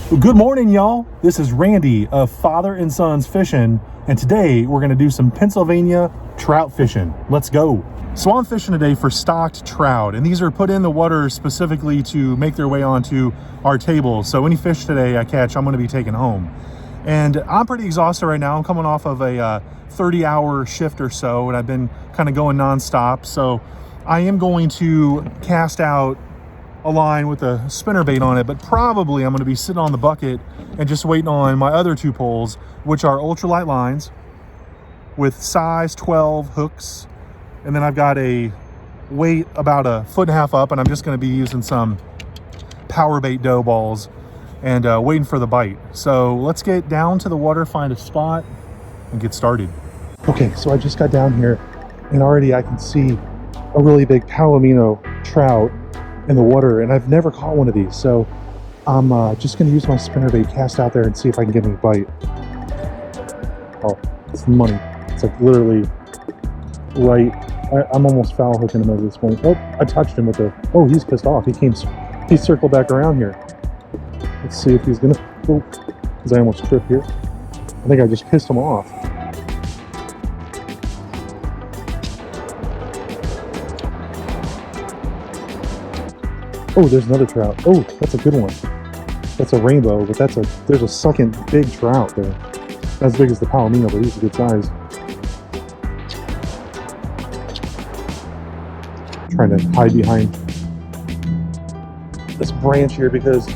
Good morning, y'all. This is Randy of Father and Sons Fishing, and today we're going to do some Pennsylvania trout fishing. Let's go. So I'm fishing today for stocked trout, and these are put in the water specifically to make their way onto our table. So any fish today I catch, I'm going to be taking home. And I'm pretty exhausted right now. I'm coming off of a 30-hour shift or so, and I've been kind of going nonstop. So I am going to cast out a line with a spinnerbait on it, but probably I'm going to be sitting on the bucket and just waiting on my other two poles, which are ultralight lines with size 12 hooks. And then I've got a weight about 1.5 feet up, and I'm just going to be using some power bait dough balls and waiting for the bite. So let's get down to the water, find a spot, and get started. Okay, so I just got down here, and already I can see a really big palomino trout in the water, and I've never caught one of these, so I'm just going to use my spinnerbait, cast out there, and see if I can get him to bite. Oh, it's money. It's like literally right. I'm almost foul hooking him at this point. Oh, I touched him with the. Oh, he's pissed off. He circled back around here. Let's see if he's gonna. Oh, because I almost tripped here. I think I just pissed him off. Oh, there's another trout. Oh, that's a good one. That's a rainbow, but there's a second big trout there. Not as big as the palomino, but he's a good size. Trying to hide behind this branch here because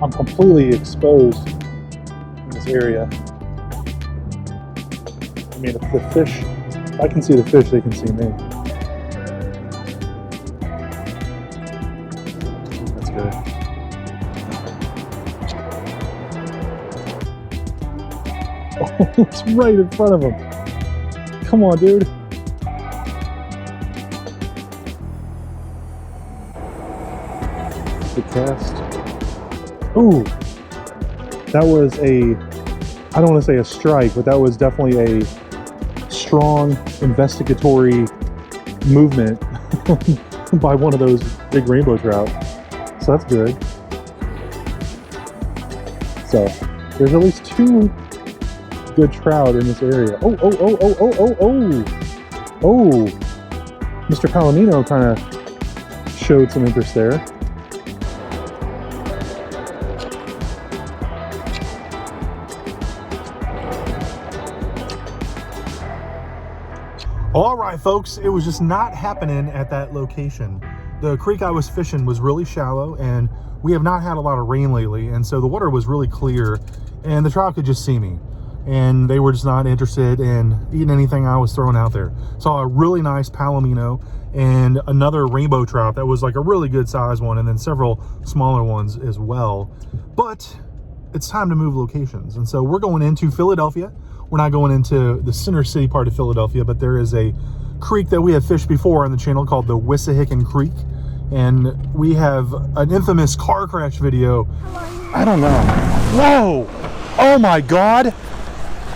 I'm completely exposed in this area. I mean, if the fish, if I can see the fish, they can see me. Oh, it's right in front of him. Come on, dude. The cast. Ooh. That was I don't want to say a strike, but that was definitely a strong investigatory movement by one of those big rainbow trout. So that's good. So there's at least two good trout in this area. Oh. Mr. Palomino kind of showed some interest there. All right, folks, it was just not happening at that location. The creek I was fishing was really shallow, and we have not had a lot of rain lately, and so the water was really clear, and the trout could just see me. And they were just not interested in eating anything I was throwing out there. Saw a really nice palomino and another rainbow trout that was like a really good size one, and then several smaller ones as well. But it's time to move locations, and so we're going into Philadelphia. We're not going into the center city part of Philadelphia, but there is a creek that we have fished before on the channel called the Wissahickon Creek, and we have an infamous car crash video. I don't know. Whoa! Oh my God!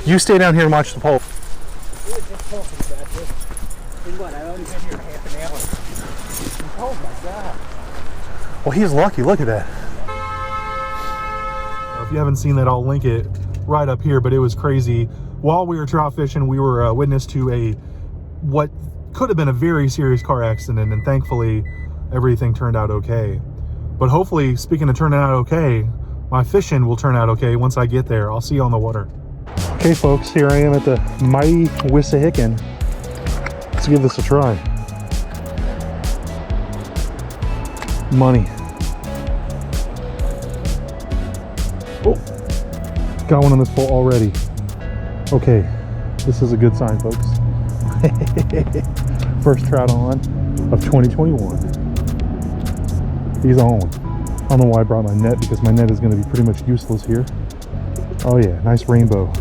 You stay down here and watch the pole. We were just talking about this. What, I've only been here half an hour. Oh my God. Well, he's lucky. Look at that. If you haven't seen that, I'll link it right up here, but it was crazy. While we were trout fishing, we were witness to what could have been a very serious car accident, and thankfully everything turned out okay. But hopefully, speaking of turning out okay, my fishing will turn out okay once I get there. I'll see you on the water. Okay, folks, here I am at the mighty Wissahickon. Let's give this a try. Money. Oh, got one on this pole already. Okay, this is a good sign, folks. First trout on of 2021. He's on. I don't know why I brought my net, because my net is going to be pretty much useless here. Oh yeah, nice rainbow.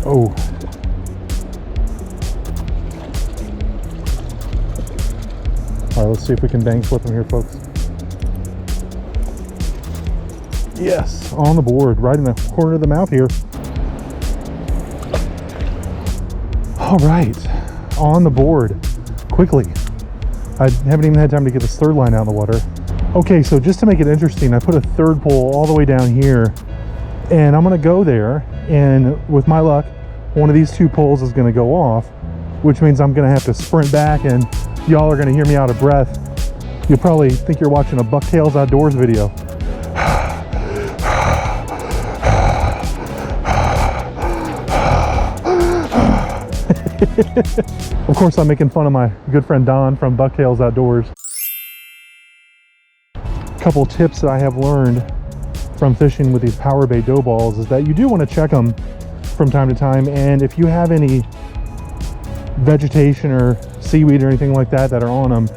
Oh. All right, let's see if we can bang flip him here, folks. Yes, on the board, right in the corner of the mouth here. All right, on the board, quickly. I haven't even had time to get this third line out in the water. Okay, so just to make it interesting, I put a third pole all the way down here, and I'm gonna go there, and with my luck, one of these two poles is gonna go off, which means I'm gonna have to sprint back, and y'all are gonna hear me out of breath. You'll probably think you're watching a Bucktails Outdoors video. Of course, I'm making fun of my good friend Don from Bucktails Outdoors. A couple tips that I have learned from fishing with these power bait dough balls is that you do want to check them from time to time, and if you have any vegetation or seaweed or anything like that that are on them,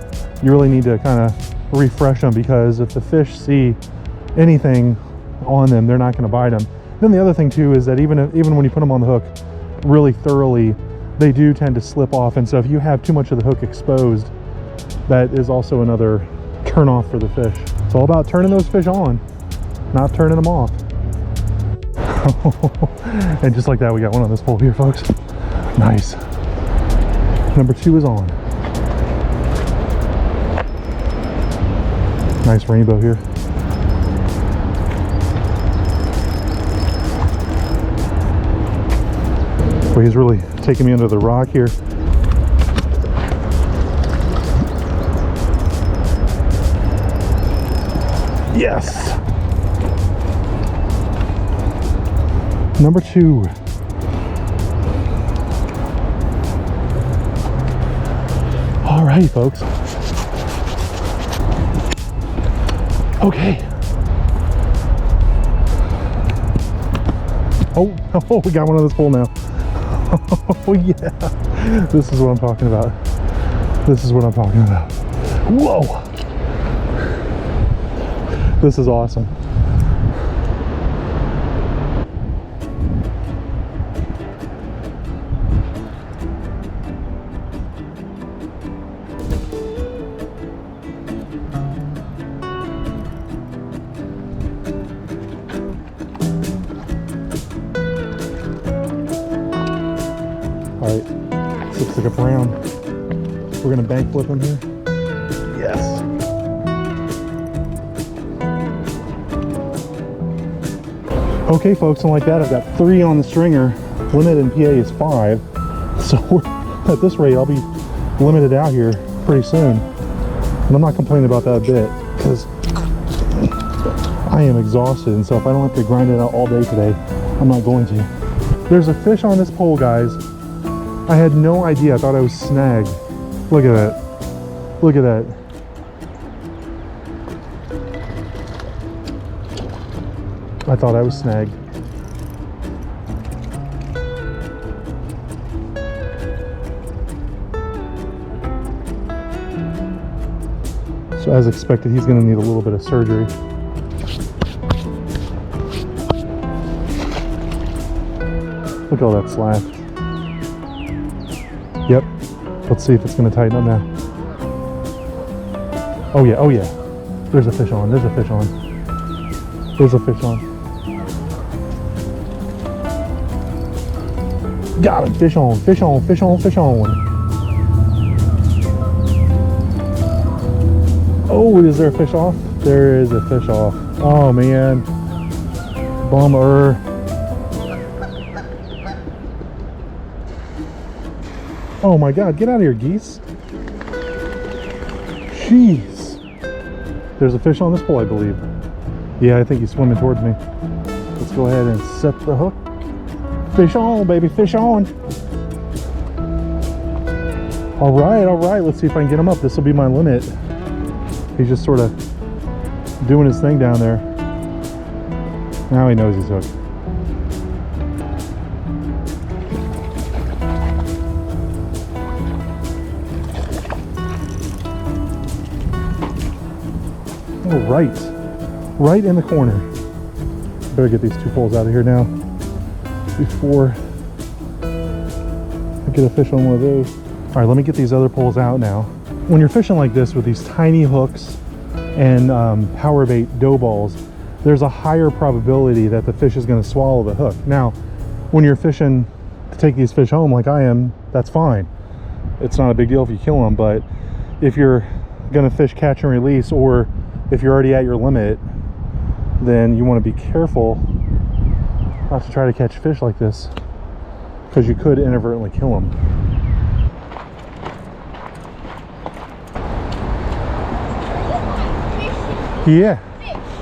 you really need to kind of refresh them, because if the fish see anything on them, they're not going to bite them. Then the other thing too is that even when you put them on the hook really thoroughly, they do tend to slip off, and so if you have too much of the hook exposed, that is also another turn off for the fish. It's all about turning those fish on, not turning them off. And just like that, we got one on this pole here, folks. Nice. Number 2 is on. Nice rainbow here. Well, he's really taking me under the rock here. Yes! Number 2. All right, folks. Okay. Oh, we got one on this pole now. Oh yeah, this is what I'm talking about. This is what I'm talking about. Whoa, this is awesome. All right, looks like a brown. We're gonna bank flip him here. Yes. Okay, folks, and like that, I've got 3 on the stringer. Limit in PA is 5. So at this rate, I'll be limited out here pretty soon. And I'm not complaining about that a bit, because I am exhausted, and so if I don't have to grind it out all day today, I'm not going to. There's a fish on this pole, guys. I had no idea. I thought I was snagged. Look at that. Look at that. I thought I was snagged. So as expected, he's going to need a little bit of surgery. Look at all that slack. Yep. Let's see if it's going to tighten up now. Oh yeah, oh yeah. There's a fish on, there's a fish on. There's a fish on. Got him, fish on, fish on, fish on, fish on. Oh, is there a fish off? There is a fish off. Oh man. Bummer. Oh my God, get out of here, geese. Jeez. There's a fish on this pole, I believe. Yeah, I think he's swimming towards me. Let's go ahead and set the hook. Fish on, baby, fish on. All right, let's see if I can get him up. This will be my limit. He's just sort of doing his thing down there. Now he knows he's hooked. Oh, right in the corner. Better get these 2 poles out of here now before I get a fish on one of those. All right, let me get these other poles out now. When you're fishing like this with these tiny hooks and power bait dough balls, there's a higher probability that the fish is going to swallow the hook. Now, when you're fishing to take these fish home like I am, that's fine. It's not a big deal if you kill them, but if you're gonna fish catch and release, or if you're already at your limit, then you want to be careful not to try to catch fish like this, because you could inadvertently kill them. Yeah,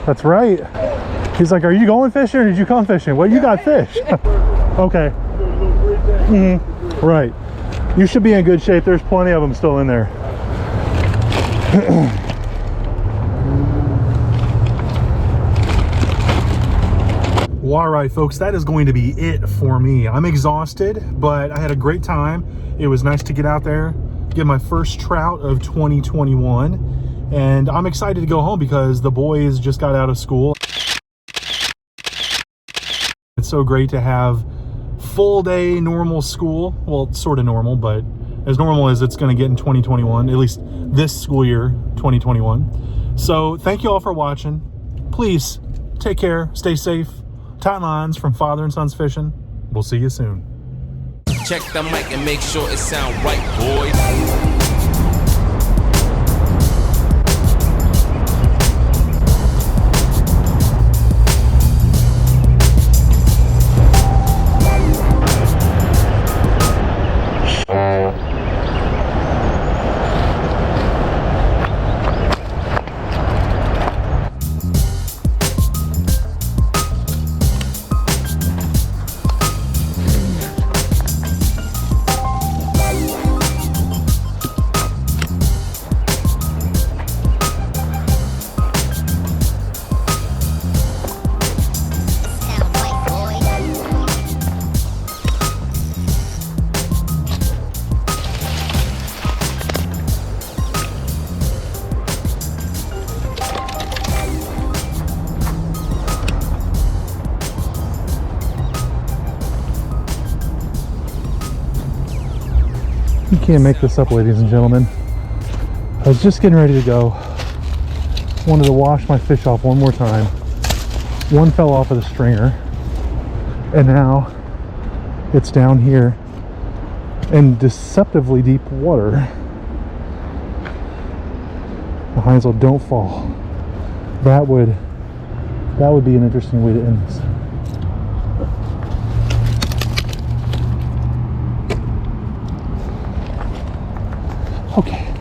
that's right. He's like, are you going fishing or did you come fishing? Well, you got fish. Okay. Right. You should be in good shape. There's plenty of them still in there. Well, all right, folks, that is going to be it for me. I'm exhausted, but I had a great time. It was nice to get out there, get my first trout of 2021. And I'm excited to go home because the boys just got out of school. It's so great to have full day normal school. Well, sort of normal, but as normal as it's going to get in 2021, at least this school year, 2021. So thank you all for watching. Please take care, stay safe. Tight lines from Father and Sons Fishing. We'll see you soon. Check the mic and make sure it sound right, boys. You can't make this up, ladies and gentlemen. I was just getting ready to go. Wanted to wash my fish off one more time. One fell off of the stringer. And now it's down here in deceptively deep water. The Heinzel, don't fall. That would be an interesting way to end this. Okay.